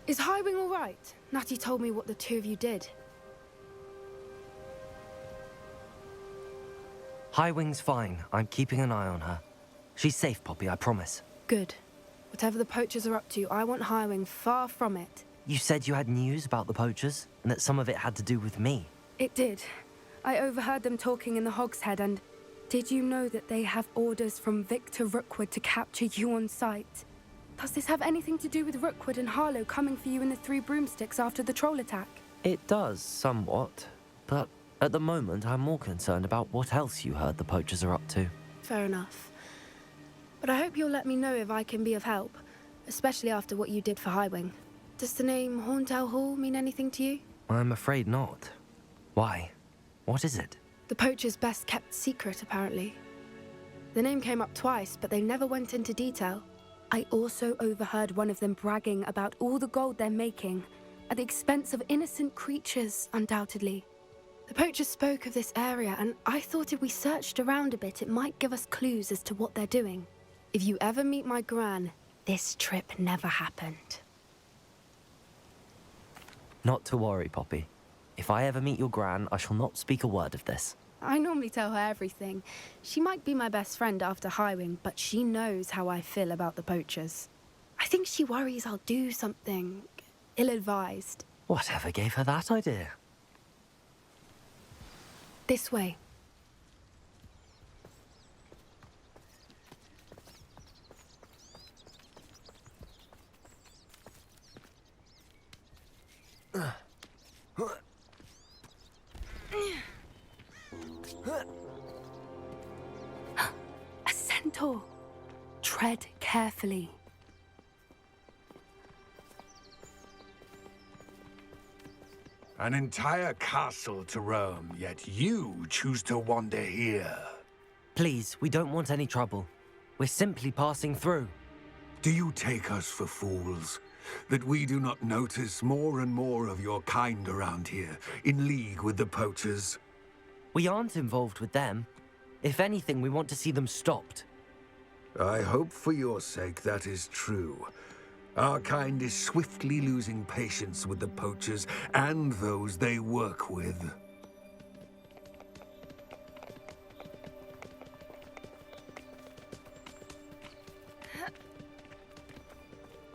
Is Highwing all right? Natty told me what the two of you did. Highwing's fine. I'm keeping an eye on her. She's safe, Poppy, I promise. Good. Whatever the poachers are up to, I want Highwing far from it. You said you had news about the poachers, and that some of it had to do with me. It did. I overheard them talking in the Hogshead, and did you know that they have orders from Victor Rookwood to capture you on sight? Does this have anything to do with Rookwood and Harlow coming for you in the Three Broomsticks after the troll attack? It does, somewhat. But at the moment, I'm more concerned about what else you heard the poachers are up to. Fair enough. But I hope you'll let me know if I can be of help, especially after what you did for Highwing. Does the name Horntail Hall mean anything to you? I'm afraid not. Why? What is it? The poachers' best kept secret, apparently. The name came up twice, but they never went into detail. I also overheard one of them bragging about all the gold they're making, at the expense of innocent creatures, undoubtedly. The poachers spoke of this area, and I thought if we searched around a bit, it might give us clues as to what they're doing. If you ever meet my gran, this trip never happened. Not to worry, Poppy. If I ever meet your gran, I shall not speak a word of this. I normally tell her everything. She might be my best friend after Highwing, but she knows how I feel about the poachers. I think she worries I'll do something ill-advised. Whatever gave her that idea? This way. A centaur. Tread carefully. An entire castle to roam, yet you choose to wander here. Please, we don't want any trouble. We're simply passing through. Do you take us for fools? That we do not notice more and more of your kind around here, in league with the poachers? We aren't involved with them. If anything, we want to see them stopped. I hope for your sake that is true. Our kind is swiftly losing patience with the poachers and those they work with.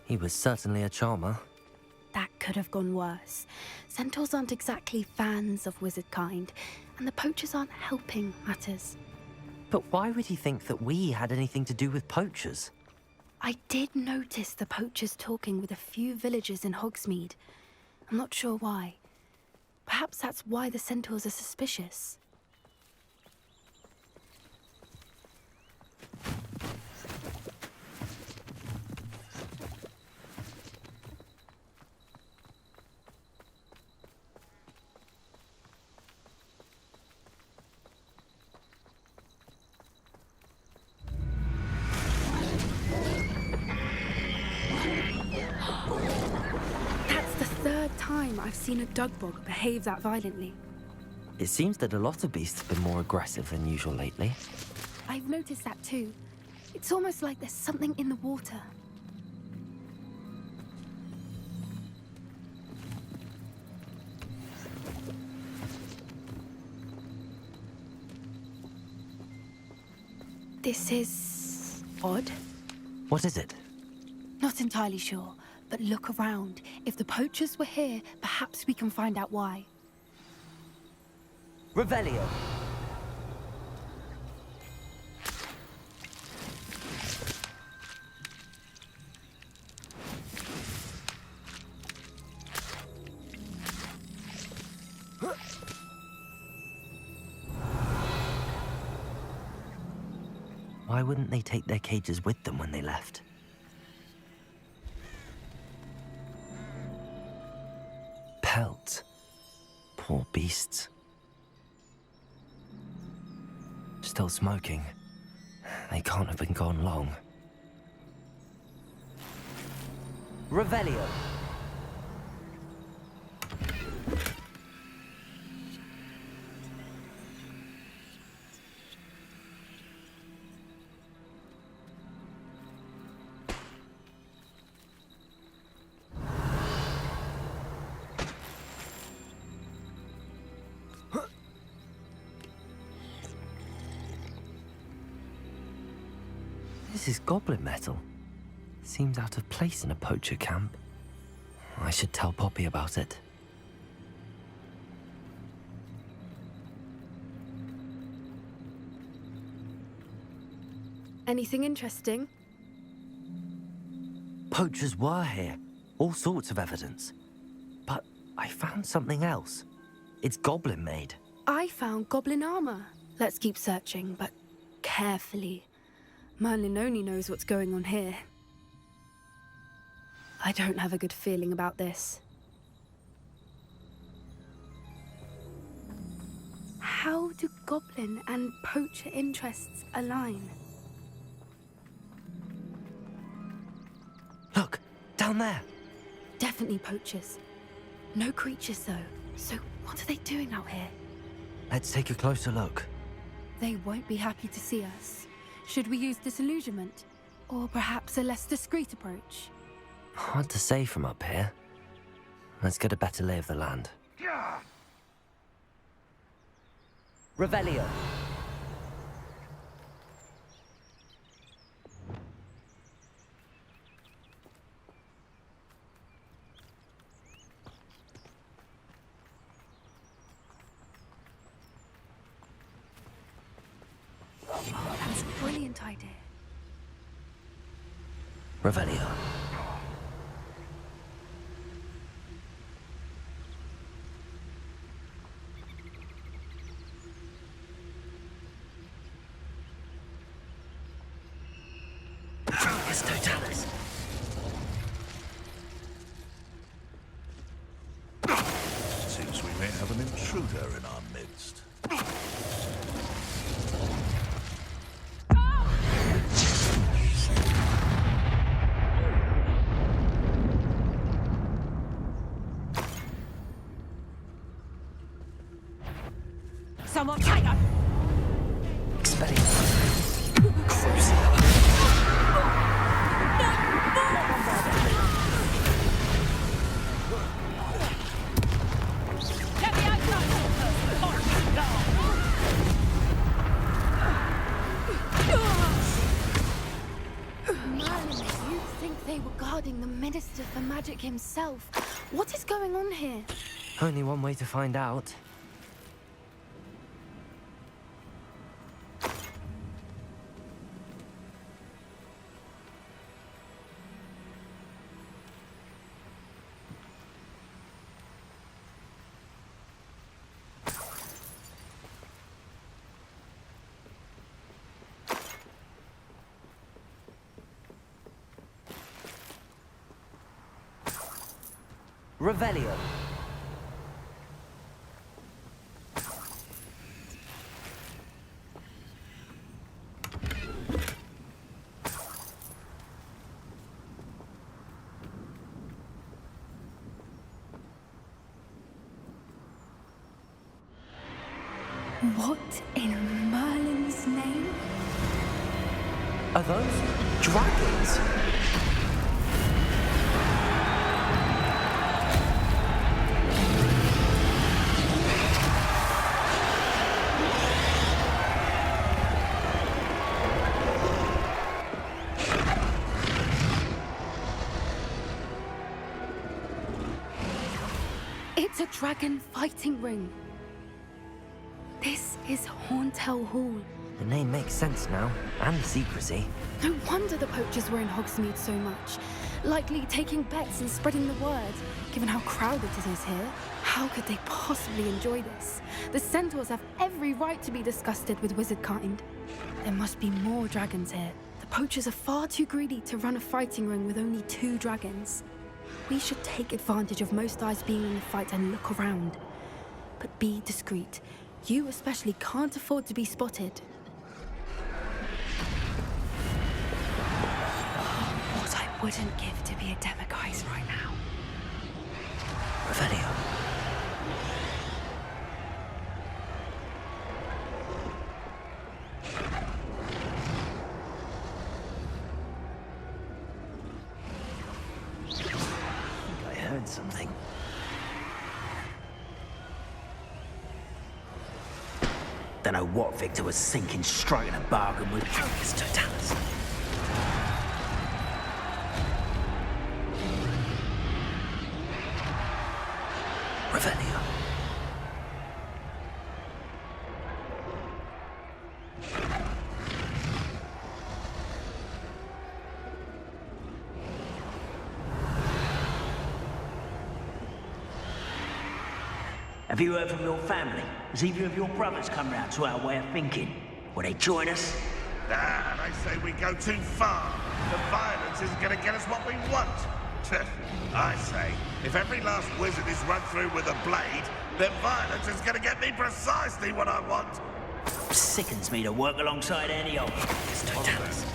He was certainly a charmer. That could have gone worse. Centaurs aren't exactly fans of wizard kind, and the poachers aren't helping matters. But why would he think that we had anything to do with poachers? I did notice the poachers talking with a few villagers in Hogsmeade. I'm not sure why. Perhaps that's why the centaurs are suspicious. I've seen a dugbog behave that violently. It seems that a lot of beasts have been more aggressive than usual lately. I've noticed that too. It's almost like there's something in the water. This is odd. What is it? Not entirely sure. But look around. If the poachers were here, perhaps we can find out why. Revelio! Why wouldn't they take their cages with them when they left? Pelt. Poor beasts. Still smoking. They can't have been gone long. Revelio! This is goblin metal. Seems out of place in a poacher camp. I should tell Poppy about it. Anything interesting? Poachers were here. All sorts of evidence. But I found something else. It's goblin made. I found goblin armor. Let's keep searching, but carefully. Merlin only knows what's going on here. I don't have a good feeling about this. How do goblin and poacher interests align? Look, down there. Definitely poachers. No creatures, though. So what are they doing out here? Let's take a closer look. They won't be happy to see us. Should we use disillusionment? Or perhaps a less discreet approach? Hard to say from up here. Let's get a better lay of the land. Revelio. Oh, that's a brilliant idea. Revelio. Focus totalis. Seems we may have an intruder in our midst. Someone take her! Expelliarmus. Merlin, you think they were guarding the Minister for Magic himself? What is going on here? Only one way to find out. Revelio. What in Merlin's name? Are those dragons? It's a dragon fighting ring. This is Hauntel Hall. The name makes sense now, and the secrecy. No wonder the poachers were in Hogsmeade so much. Likely taking bets and spreading the word, given how crowded it is here. How could they possibly enjoy this? The centaurs have every right to be disgusted with wizard kind. There must be more dragons here. The poachers are far too greedy to run a fighting ring with only 2 dragons. We should take advantage of most eyes being in the fight and look around. But be discreet. You especially can't afford to be spotted. What I wouldn't give to be a demiguise right now. Revelio. I heard something. Don't know what Victor was sinking straight in a bargain with. Focus totalis. Revelio. Have you heard from your family? Has either of your brothers come round to our way of thinking? Will they join us? Nah, they say we go too far. The violence isn't going to get us what we want. I say, if every last wizard is run through with a blade, then violence is going to get me precisely what I want. Sickens me to work alongside any old Totalis.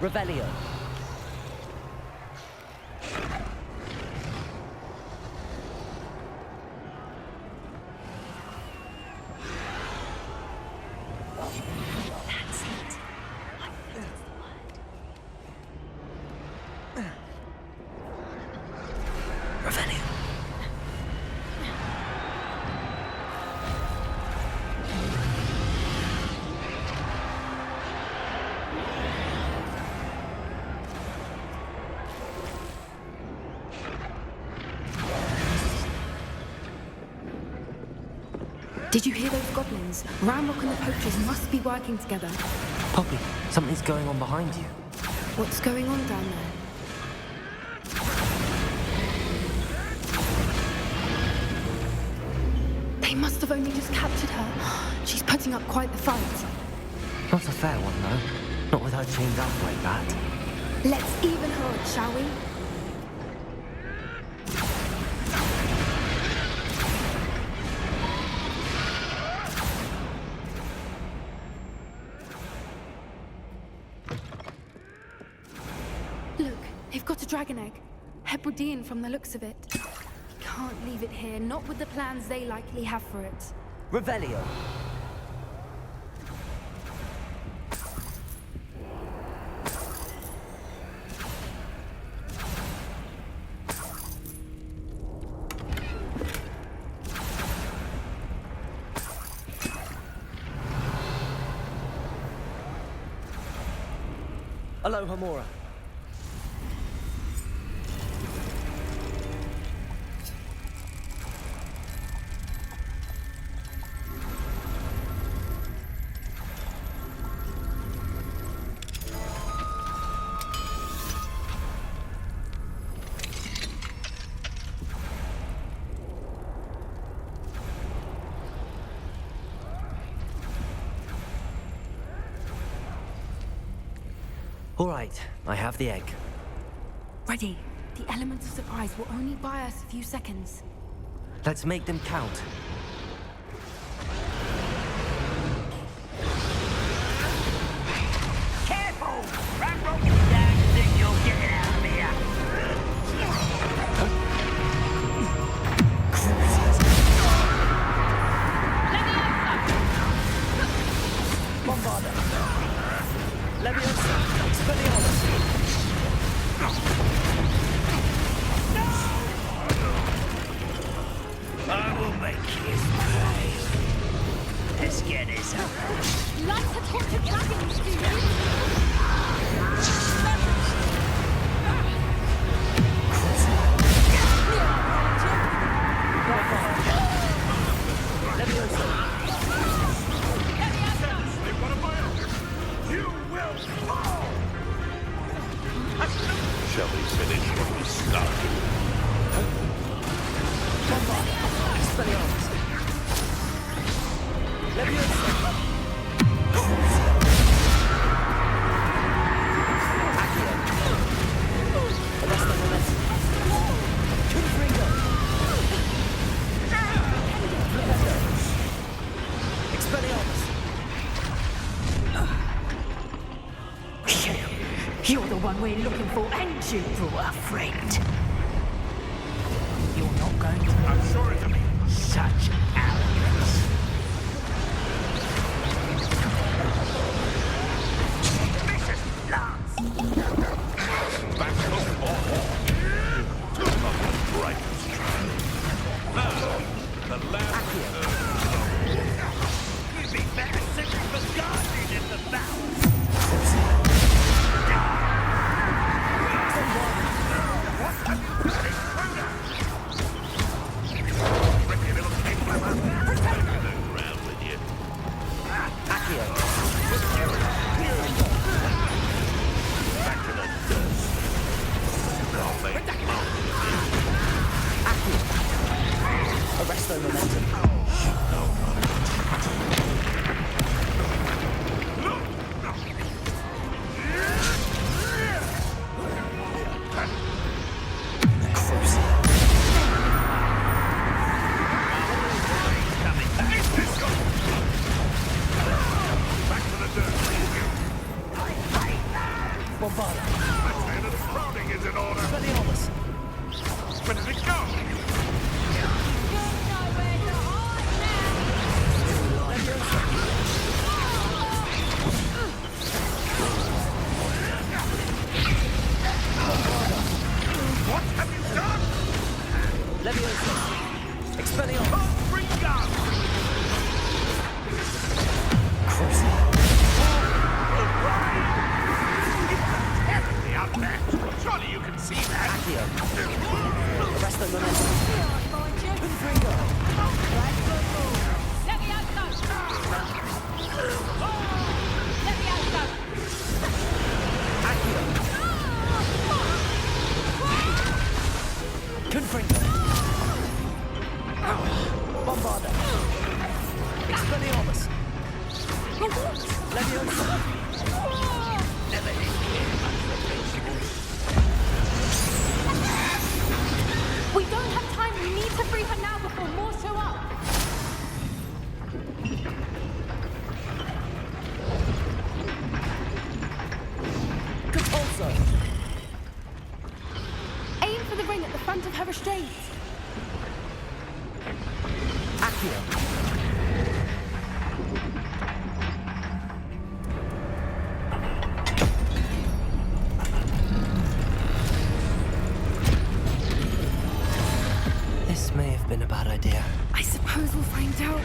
Revelio. That's it. Revelio. Did you hear those goblins? Ramrock and the poachers must be working together. Poppy, something's going on behind you. What's going on down there? They must have only just captured her. She's putting up quite the fight. Not a fair one, though. Not with her chained up like that. Let's even her odds, shall we? Look, they've got a dragon egg. Hebridean from the looks of it. We can't leave it here, not with the plans they likely have for it. Revelio. Aloha Mora. All right, I have the egg. Ready. The element of surprise will only buy us a few seconds. Let's make them count. Careful! Ramrock is down, you think you'll get it out of here. Bombarda. Leviosa. Expelliarmus. I will make his pay. Let's get this over. Like the tortured dragons, do you? Shall we finish what we started? Expelliarmus. Leviosa. Accio. Arresta Momentum. Confringo. Flipendo. Expelliarmus. You're the one we're looking for, and you brought a friend. You're not going to... I'm sorry to be such arrogance. You'd be better suited for gardening in the valley. Tricky little kid, clever. Take a look around with you. Back to the dust. Can't make Arrest their momentum. back to the dirt. Bombard. The tail of the crowding is in order. Expelliarmus. Where did it go? What have you done? Leviosa. Expelliarmus. Bring gun! Terribly outmatched. Surely you can see that. Accio. Arrest their momentum. Confringo. Accio. Confringo. Bombarda. Expelliarmus. Leviosa. Never did care much for vegetables. We don't have time. We need to free her now before more show up. Compulso. Aim for the ring at the front of her restraints. Accio. This may have been a bad idea. I suppose we'll find out.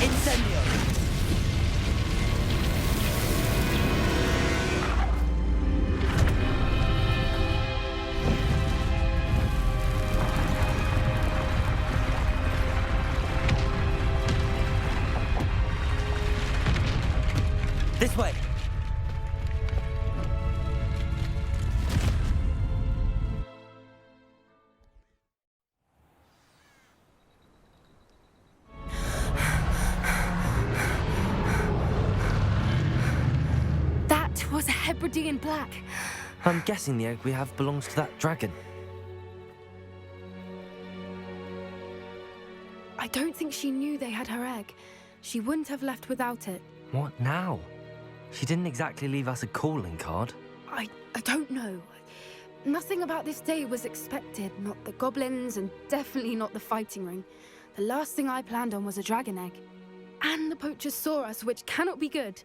Incendio. This way. That was a Hebridean black. I'm guessing the egg we have belongs to that dragon. I don't think she knew they had her egg. She wouldn't have left without it. What now? She didn't exactly leave us a calling card. I don't know. Nothing about this day was expected. Not the goblins, and definitely not the fighting ring. The last thing I planned on was a dragon egg. And the poachers saw us, which cannot be good.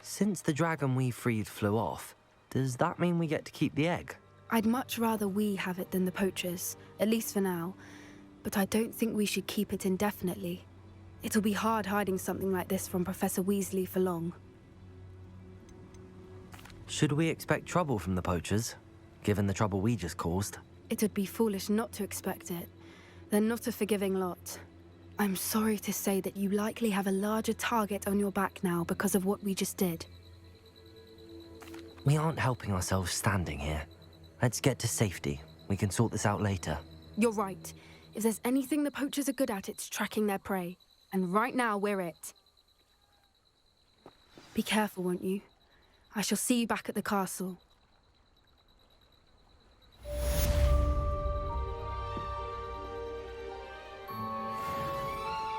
Since the dragon we freed flew off, does that mean we get to keep the egg? I'd much rather we have it than the poachers, at least for now. But I don't think we should keep it indefinitely. It'll be hard hiding something like this from Professor Weasley for long. Should we expect trouble from the poachers, given the trouble we just caused? It would be foolish not to expect it. They're not a forgiving lot. I'm sorry to say that you likely have a larger target on your back now because of what we just did. We aren't helping ourselves standing here. Let's get to safety. We can sort this out later. You're right. If there's anything the poachers are good at, it's tracking their prey. And right now, we're it. Be careful, won't you? I shall see you back at the castle.